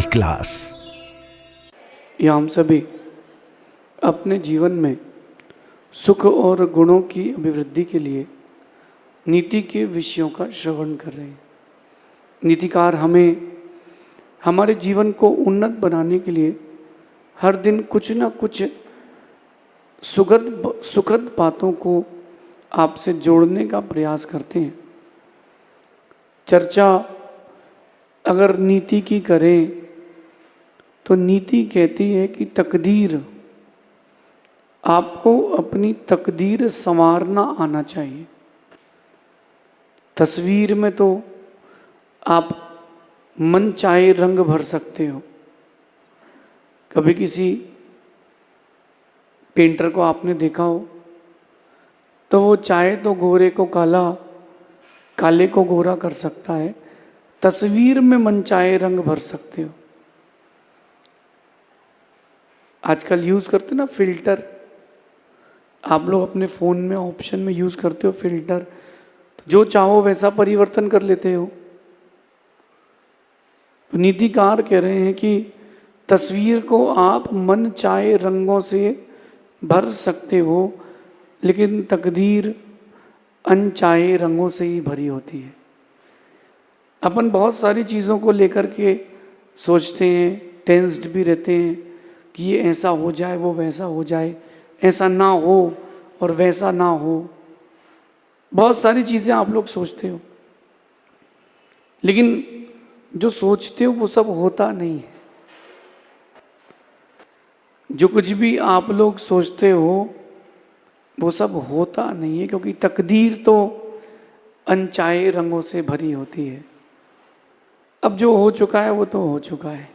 Class. ये हम सभी अपने जीवन में सुख और गुणों की अभिवृद्धि के लिए नीति के विषयों का श्रवण कर रहे हैं। नीतिकार हमें हमारे जीवन को उन्नत बनाने के लिए हर दिन कुछ ना कुछ सुखद बातों को आपसे जोड़ने का प्रयास करते हैं। चर्चा अगर नीति की करें तो नीति कहती है कि तकदीर, आपको अपनी तकदीर संवारना आना चाहिए। तस्वीर में तो आप मन चाहे रंग भर सकते हो। कभी किसी पेंटर को आपने देखा हो तो वो चाहे तो गोरे को काला, काले को गोरा कर सकता है। तस्वीर में मन चाहे रंग भर सकते हो। आजकल यूज करते ना फिल्टर, आप लोग अपने फोन में ऑप्शन में यूज करते हो फिल्टर, तो जो चाहो वैसा परिवर्तन कर लेते हो। तो नीतिकार कह रहे हैं कि तस्वीर को आप मन चाहे रंगों से भर सकते हो, लेकिन तकदीर अनचाहे रंगों से ही भरी होती है। अपन बहुत सारी चीज़ों को लेकर के सोचते हैं, टेंस्ड भी रहते हैं कि ये ऐसा हो जाए, वो वैसा हो जाए, ऐसा ना हो और वैसा ना हो। बहुत सारी चीज़ें आप लोग सोचते हो, लेकिन जो सोचते हो वो सब होता नहीं है। जो कुछ भी आप लोग सोचते हो वो सब होता नहीं है, क्योंकि तकदीर तो अनचाहे रंगों से भरी होती है। अब जो हो चुका है वो तो हो चुका है,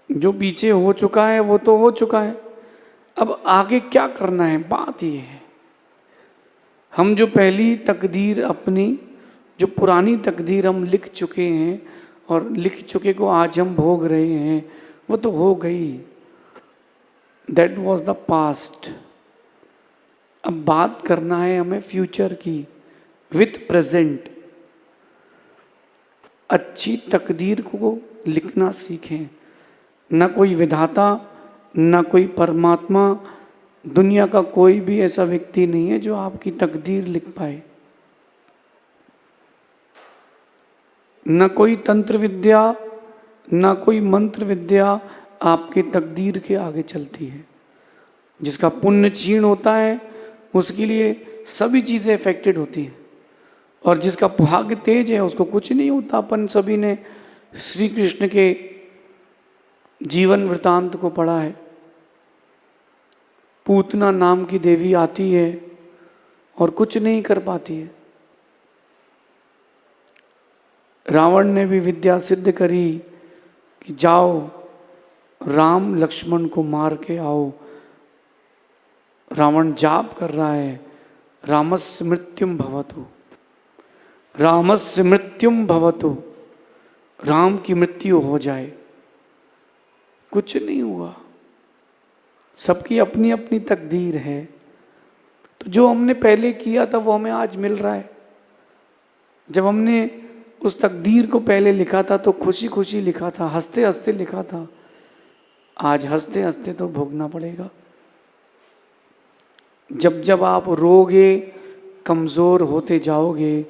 जो पीछे हो चुका है वो तो हो चुका है। अब आगे क्या करना है, बात ये है। हम जो पहली तकदीर अपनी, जो पुरानी तकदीर हम लिख चुके हैं और लिख चुके को आज हम भोग रहे हैं, वो तो हो गई। That was the past. अब बात करना है हमें फ्यूचर की, विथ प्रेजेंट। अच्छी तकदीर को लिखना सीखें। न कोई विधाता, न कोई परमात्मा, दुनिया का कोई भी ऐसा व्यक्ति नहीं है जो आपकी तकदीर लिख पाए। न कोई तंत्र विद्या, न कोई मंत्र विद्या आपकी तकदीर के आगे चलती है। जिसका पुण्य क्षीण होता है उसके लिए सभी चीज़ें अफेक्टेड होती हैं, और जिसका भाग्य तेज है उसको कुछ नहीं होता। अपन सभी ने श्री कृष्ण के जीवन वृतांत को पढ़ा है। पूतना नाम की देवी आती है और कुछ नहीं कर पाती है। रावण ने भी विद्या सिद्ध करी कि जाओ राम लक्ष्मण को मार के आओ। रावण जाप कर रहा है, रामस्य मृत्युम भवतु, रामस्य मृत्युम भवतु, राम की मृत्यु हो जाए। कुछ नहीं हुआ। सबकी अपनी अपनी तकदीर है। तो जो हमने पहले किया था वो हमें आज मिल रहा है। जब हमने उस तकदीर को पहले लिखा था तो खुशी खुशी लिखा था, हंसते हंसते लिखा था। आज हंसते हंसते तो भोगना पड़ेगा। जब जब आप रोगे, कमज़ोर होते जाओगे,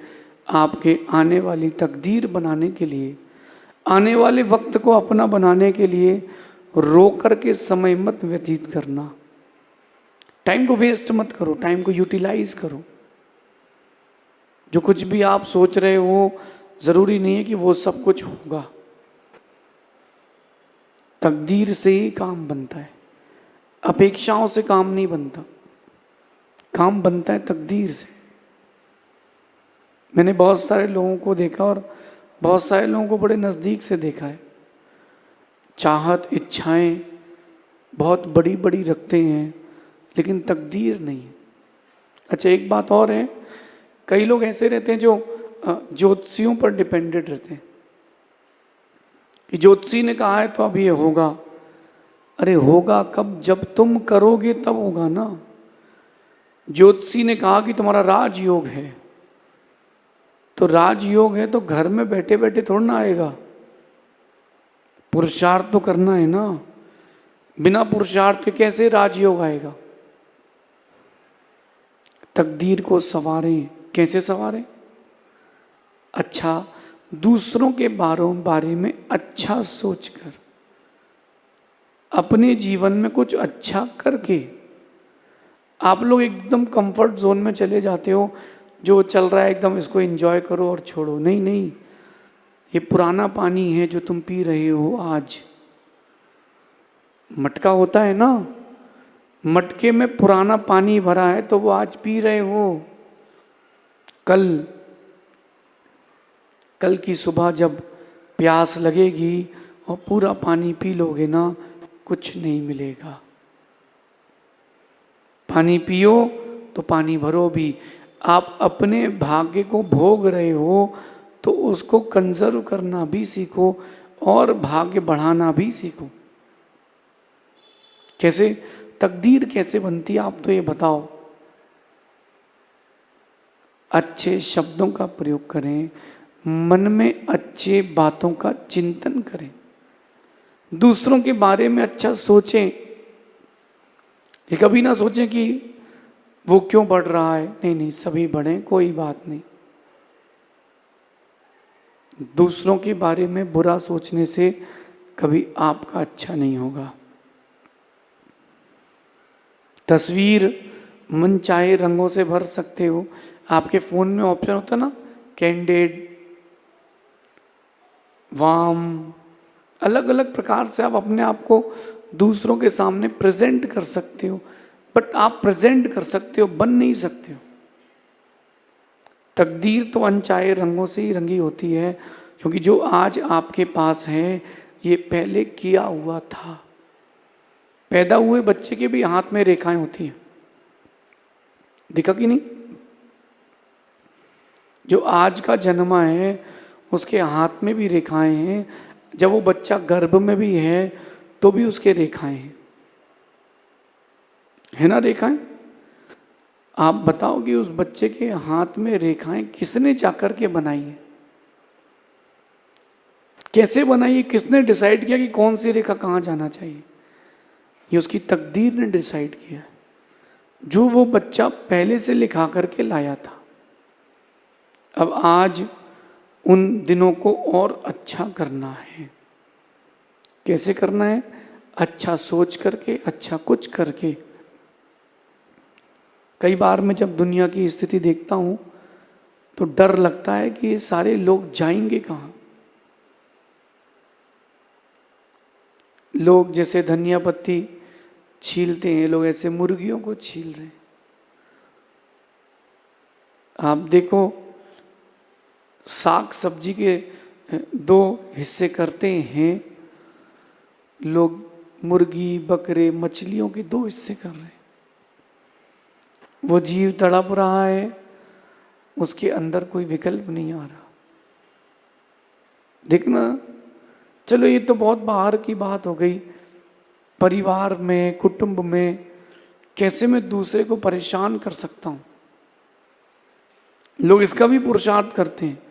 आपके आने वाली तकदीर बनाने के लिए, आने वाले वक्त को अपना बनाने के लिए रो कर के समय मत व्यतीत करना। टाइम को वेस्ट मत करो, टाइम को यूटिलाइज करो। जो कुछ भी आप सोच रहे हो जरूरी नहीं है कि वो सब कुछ होगा। तकदीर से ही काम बनता है, अपेक्षाओं से काम नहीं बनता। काम बनता है तकदीर से। मैंने बहुत सारे लोगों को देखा और बहुत सारे लोगों को बड़े नज़दीक से देखा है। चाहत, इच्छाएं बहुत बड़ी बड़ी रखते हैं, लेकिन तकदीर नहीं है। अच्छा, एक बात और है, कई लोग ऐसे रहते हैं जो ज्योतिषियों पर डिपेंडेड रहते हैं कि ज्योतिषी ने कहा है तो अब ये होगा। अरे होगा कब? जब तुम करोगे तब होगा ना। ज्योतिषी ने कहा कि तुम्हारा राजयोग है, तो राजयोग है तो घर में बैठे बैठे थोड़ा ना आएगा। पुरुषार्थ तो करना है ना, बिना पुरुषार्थ के कैसे राजयोग आएगा। तकदीर को संवारें, कैसे संवारें? अच्छा, दूसरों के बारे में अच्छा सोचकर, अपने जीवन में कुछ अच्छा करके। आप लोग एकदम कंफर्ट जोन में चले जाते हो, जो चल रहा है एकदम इसको एंजॉय करो और छोड़ो। नहीं नहीं, ये पुराना पानी है जो तुम पी रहे हो आज। मटका होता है ना, मटके में पुराना पानी भरा है तो वो आज पी रहे हो। कल की सुबह जब प्यास लगेगी और पूरा पानी पी लोगे ना, कुछ नहीं मिलेगा। पानी पियो तो पानी भरो भी। आप अपने भाग्य को भोग रहे हो तो उसको कंजर्व करना भी सीखो और भाग्य बढ़ाना भी सीखो। कैसे? तकदीर कैसे बनती है आप तो ये बताओ। अच्छे शब्दों का प्रयोग करें, मन में अच्छे बातों का चिंतन करें, दूसरों के बारे में अच्छा सोचें। ये कभी ना सोचें कि वो क्यों बढ़ रहा है। नहीं नहीं, सभी बढ़े, कोई बात नहीं। दूसरों के बारे में बुरा सोचने से कभी आपका अच्छा नहीं होगा। तस्वीर मन चाहे रंगों से भर सकते हो। आपके फोन में ऑप्शन होता ना, कैंडिड, वार्म, अलग अलग प्रकार से आप अपने आप को दूसरों के सामने प्रेजेंट कर सकते हो। बट आप प्रेजेंट कर सकते हो, बन नहीं सकते हो। तकदीर तो अनचाहे रंगों से ही रंगी होती है, क्योंकि जो आज आपके पास है ये पहले किया हुआ था। पैदा हुए बच्चे के भी हाथ में रेखाएं होती हैं, दिखा कि नहीं? जो आज का जन्मा है उसके हाथ में भी रेखाएं हैं, जब वो बच्चा गर्भ में भी है तो भी उसके रेखाएं हैं, है ना रेखाएं? आप बताओ कि उस बच्चे के हाथ में रेखाएं किसने जाकर के बनाई है? कैसे बनाई है? किसने डिसाइड किया कि कौन सी रेखा कहाँ जाना चाहिए? ये उसकी तकदीर ने डिसाइड किया, जो वो बच्चा पहले से लिखा करके लाया था। अब आज उन दिनों को और अच्छा करना है। कैसे करना है? अच्छा सोच करके, अच्छा कुछ करके। कई बार मैं जब दुनिया की स्थिति देखता हूं तो डर लगता है कि ये सारे लोग जाएंगे कहां। लोग जैसे धनिया पत्ती छीलते हैं, लोग ऐसे मुर्गियों को छील रहे हैं। आप देखो, साग सब्जी के दो हिस्से करते हैं लोग, मुर्गी, बकरे, मछलियों के दो हिस्से कर रहे हैं। वो जीव तड़प रहा है, उसके अंदर कोई विकल्प नहीं आ रहा। देखना, चलो ये तो बहुत बाहर की बात हो गई। परिवार में, कुटुंब में कैसे मैं दूसरे को परेशान कर सकता हूं, लोग इसका भी पुरुषार्थ करते हैं।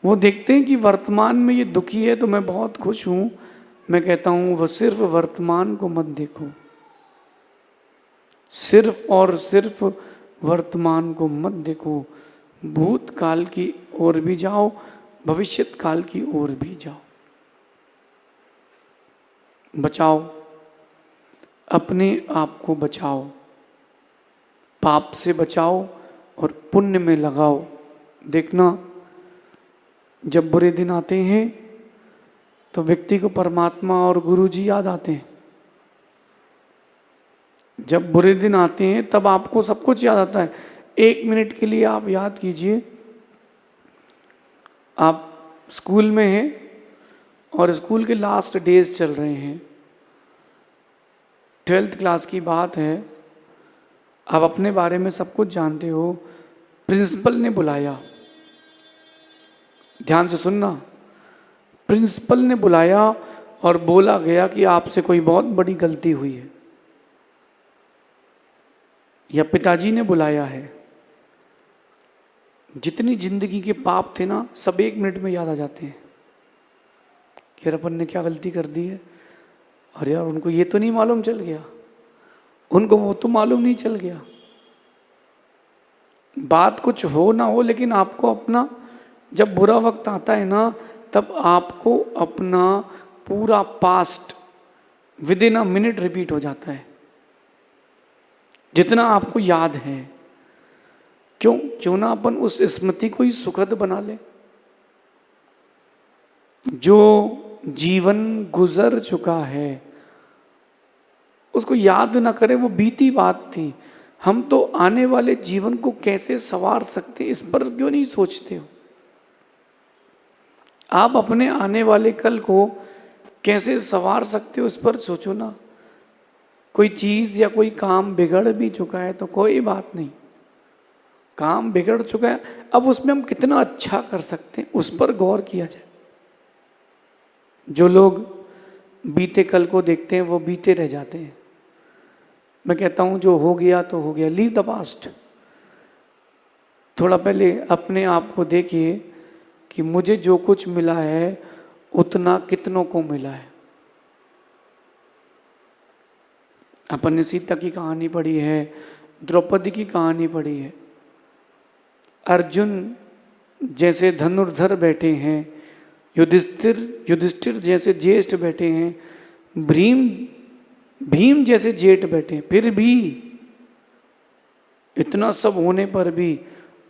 वो देखते हैं कि वर्तमान में ये दुखी है तो मैं बहुत खुश हूं। मैं कहता हूं वो सिर्फ वर्तमान को मत देखो, सिर्फ और सिर्फ वर्तमान को मत देखो, भूतकाल की ओर भी जाओ, भविष्यत काल की ओर भी जाओ। बचाओ, अपने आप को बचाओ, पाप से बचाओ और पुण्य में लगाओ। देखना, जब बुरे दिन आते हैं तो व्यक्ति को परमात्मा और गुरु जी याद आते हैं। जब बुरे दिन आते हैं तब आपको सब कुछ याद आता है। 1 मिनट के लिए आप याद कीजिए, आप स्कूल में हैं और स्कूल के लास्ट डेज चल रहे हैं, 12th क्लास की बात है, आप अपने बारे में सब कुछ जानते हो। प्रिंसिपल ने बुलाया, ध्यान से सुनना, प्रिंसिपल ने बुलाया और बोला गया कि आपसे कोई बहुत बड़ी गलती हुई है, या पिताजी ने बुलाया है। जितनी जिंदगी के पाप थे ना, सब 1 मिनट में याद आ जाते हैं। कि यार अपन ने क्या गलती कर दी है, अरे यार उनको ये तो नहीं मालूम चल गया, उनको वो तो मालूम नहीं चल गया। बात कुछ हो ना हो, लेकिन आपको अपना, जब बुरा वक्त आता है ना, तब आपको अपना पूरा past with in a minute repeat हो जाता है, जितना आपको याद है। क्यों ना अपन उस स्मृति को ही सुखद बना ले। जो जीवन गुजर चुका है उसको याद ना करें, वो बीती बात थी। हम तो आने वाले जीवन को कैसे संवार सकते, इस पर क्यों नहीं सोचते हो? आप अपने आने वाले कल को कैसे संवार सकते हो, इस पर सोचो ना। कोई चीज या कोई काम बिगड़ भी चुका है तो कोई बात नहीं, काम बिगड़ चुका है, अब उसमें हम कितना अच्छा कर सकते हैं, उस पर गौर किया जाए। जो लोग बीते कल को देखते हैं वो बीते रह जाते हैं। मैं कहता हूं जो हो गया तो हो गया, लीव द पास्ट। थोड़ा पहले अपने आप को देखिए कि मुझे जो कुछ मिला है उतना कितनों को मिला है। अपन ने सीता की कहानी पढ़ी है, द्रौपदी की कहानी पढ़ी है, अर्जुन जैसे धनुर्धर बैठे हैं, युधिष्ठिर जैसे ज्येष्ठ बैठे हैं, भीम जैसे जेठ बैठे, फिर भी इतना सब होने पर भी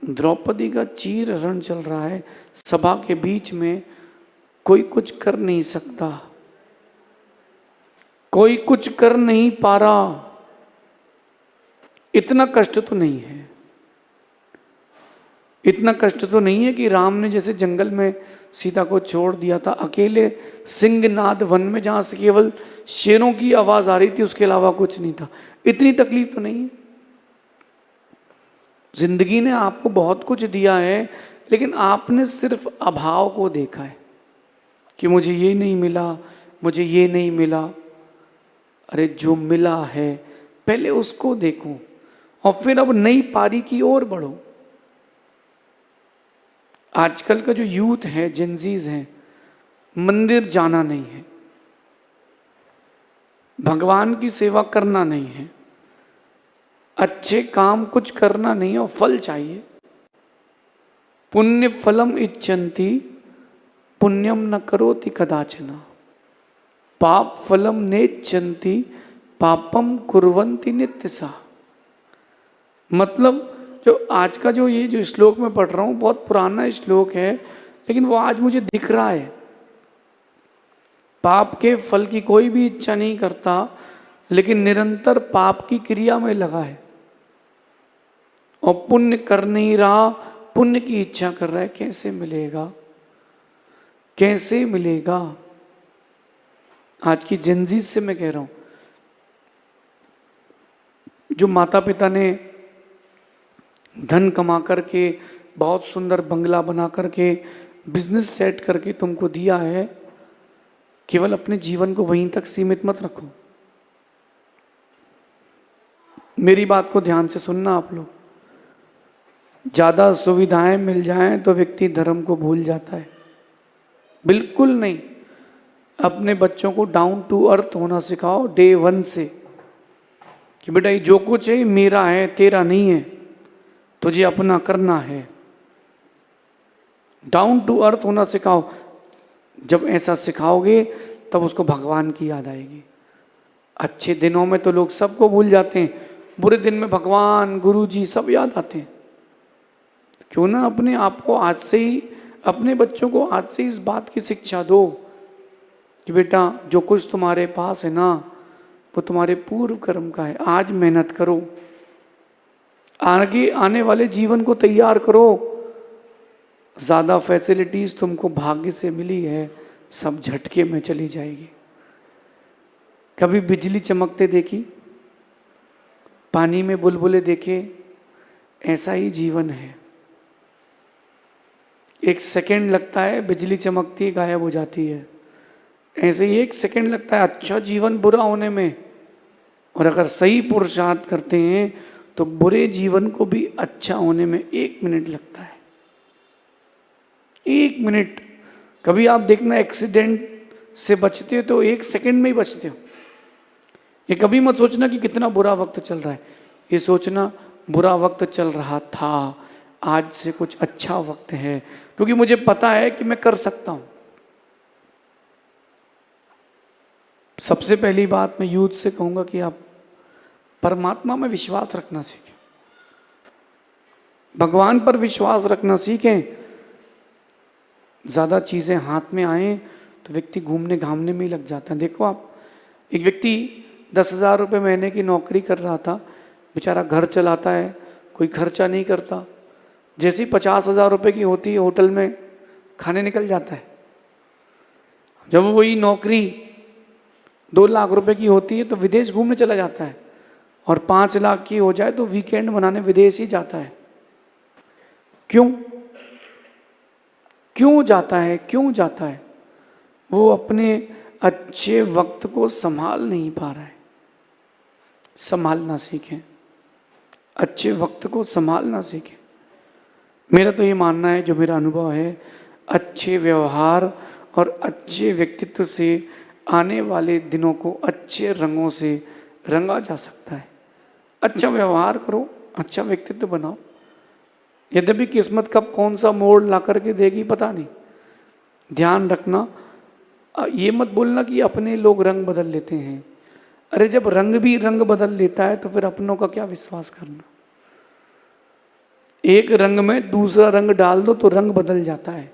द्रौपदी का चीर हरण चल रहा है। सभा के बीच में कोई कुछ कर नहीं सकता, कोई कुछ कर नहीं पा रहा। इतना कष्ट तो नहीं है, इतना कष्ट तो नहीं है कि राम ने जैसे जंगल में सीता को छोड़ दिया था अकेले सिंहनाद वन में, जहां से केवल शेरों की आवाज आ रही थी, उसके अलावा कुछ नहीं था। इतनी तकलीफ तो नहीं है। जिंदगी ने आपको बहुत कुछ दिया है, लेकिन आपने सिर्फ अभाव को देखा है कि मुझे ये नहीं मिला, मुझे ये नहीं मिला। अरे जो मिला है पहले उसको देखो और फिर अब नई पारी की ओर बढ़ो। आजकल का जो यूथ है, जेंजीज हैं, मंदिर जाना नहीं है, भगवान की सेवा करना नहीं है, अच्छे काम कुछ करना नहीं है और फल चाहिए। पुण्य फलम इच्छन्ति पुण्यम न करोति कदाचन, पाप फलम नेच्छन्ति पापम कुर्वन्ति नित्यसा। मतलब जो आज का जो ये जो श्लोक मैं पढ़ रहा हूँ बहुत पुराना श्लोक है, लेकिन वो आज मुझे दिख रहा है। पाप के फल की कोई भी इच्छा नहीं करता, लेकिन निरंतर पाप की क्रिया में लगा है और पुण्य कर नहीं रहा, पुण्य की इच्छा कर रहा है। कैसे मिलेगा, कैसे मिलेगा? आज की जेंजी से मैं कह रहा हूं, जो माता पिता ने धन कमा करके, बहुत सुंदर बंगला बना करके, बिजनेस सेट करके तुमको दिया है, केवल अपने जीवन को वहीं तक सीमित मत रखो। मेरी बात को ध्यान से सुनना आप लोग। ज्यादा सुविधाएं मिल जाएं तो व्यक्ति धर्म को भूल जाता है, बिल्कुल नहीं। अपने बच्चों को डाउन टू अर्थ होना सिखाओ डे 1 से, कि बेटा ये जो कुछ है मेरा है, तेरा नहीं है, तुझे अपना करना है। डाउन टू अर्थ होना सिखाओ। जब ऐसा सिखाओगे तब उसको भगवान की याद आएगी। अच्छे दिनों में तो लोग सबको भूल जाते हैं, बुरे दिन में भगवान, गुरु जी सब याद आते हैं। क्यों ना अपने आप को आज से ही, अपने बच्चों को आज से इस बात की शिक्षा दो कि बेटा जो कुछ तुम्हारे पास है ना, वो तुम्हारे पूर्व कर्म का है। आज मेहनत करो, आगे आने वाले जीवन को तैयार करो। ज्यादा फैसिलिटीज तुमको भाग्य से मिली है, सब झटके में चली जाएगी। कभी बिजली चमकते देखी, पानी में बुलबुले देखे? ऐसा ही जीवन है। एक सेकंड लगता है, बिजली चमकती है, गायब हो जाती है। ऐसे ही एक सेकंड लगता है अच्छा जीवन बुरा होने में, और अगर सही पुरुषार्थ करते हैं तो बुरे जीवन को भी अच्छा होने में 1 मिनट लगता है। 1 मिनट। कभी आप देखना एक्सीडेंट से बचते हो तो 1 सेकंड में ही बचते हो। ये कभी मत सोचना कि कितना बुरा वक्त चल रहा है, ये सोचना बुरा वक्त चल रहा था, आज से कुछ अच्छा वक्त है, क्योंकि मुझे पता है कि मैं कर सकता हूं। सबसे पहली बात मैं यूथ से कहूंगा कि आप परमात्मा में विश्वास रखना सीखें, भगवान पर विश्वास रखना सीखें। ज़्यादा चीज़ें हाथ में आए तो व्यक्ति घूमने घामने में ही लग जाता है। देखो आप, एक व्यक्ति 10,000 रुपये महीने की नौकरी कर रहा था, बेचारा घर चलाता है, कोई खर्चा नहीं करता। जैसे ही 50,000 रुपये की होती है, होटल में खाने निकल जाता है। जब वही नौकरी 2 लाख रुपए की होती है तो विदेश घूमने चला जाता है, और 5 लाख की हो जाए तो वीकेंड मनाने विदेश ही जाता है। क्यों जाता है? क्यों जाता है? वो अपने अच्छे वक्त को संभाल नहीं पा रहा है। संभालना सीखें, अच्छे वक्त को संभालना सीखें। मेरा तो ये मानना है, जो मेरा अनुभव है, अच्छे व्यवहार और अच्छे व्यक्तित्व से आने वाले दिनों को अच्छे रंगों से रंगा जा सकता है। अच्छा व्यवहार करो, अच्छा व्यक्तित्व बनाओ। यद्यपि किस्मत कब कौन सा मोड़ ला करके देगी पता नहीं। ध्यान रखना, ये मत बोलना कि अपने लोग रंग बदल लेते हैं। अरे जब रंग भी रंग बदल लेता है तो फिर अपनों का क्या विश्वास करना। एक रंग में दूसरा रंग डाल दो तो रंग बदल जाता है,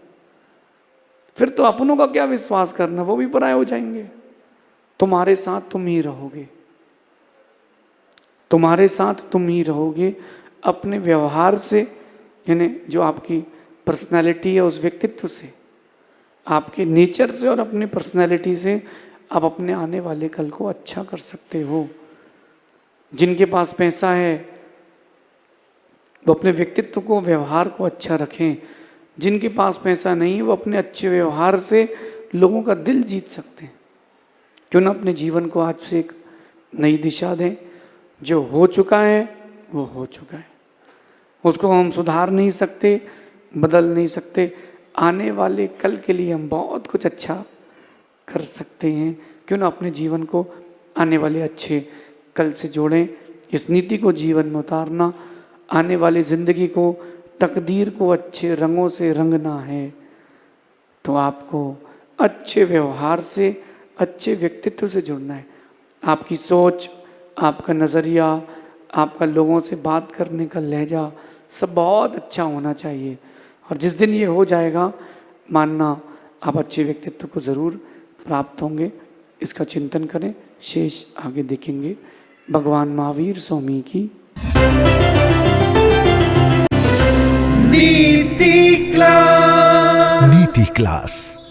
फिर तो अपनों का क्या विश्वास करना, वो भी पराये हो जाएंगे। तुम्हारे साथ तुम ही रहोगे, तुम्हारे साथ तुम ही रहोगे। अपने व्यवहार से, यानी जो आपकी पर्सनैलिटी है उस व्यक्तित्व से, आपके नेचर से और अपनी पर्सनैलिटी से आप अपने आने वाले कल को अच्छा कर सकते हो। जिनके पास पैसा है वो अपने व्यक्तित्व को, व्यवहार को अच्छा रखें। जिनके पास पैसा नहीं है वो अपने अच्छे व्यवहार से लोगों का दिल जीत सकते हैं। क्यों ना अपने जीवन को आज से एक नई दिशा दें। जो हो चुका है वो हो चुका है, उसको हम सुधार नहीं सकते, बदल नहीं सकते। आने वाले कल के लिए हम बहुत कुछ अच्छा कर सकते हैं। क्यों ना अपने जीवन को आने वाले अच्छे कल से जोड़ें। इस नीति को जीवन में उतारना, आने वाली ज़िंदगी को, तकदीर को अच्छे रंगों से रंगना है तो आपको अच्छे व्यवहार से, अच्छे व्यक्तित्व से जुड़ना है। आपकी सोच, आपका नज़रिया, आपका लोगों से बात करने का लहजा सब बहुत अच्छा होना चाहिए। और जिस दिन ये हो जाएगा, मानना आप अच्छे व्यक्तित्व को ज़रूर प्राप्त होंगे। इसका चिंतन करें, शेष आगे देखेंगे। भगवान महावीर स्वामी की नीति क्लास।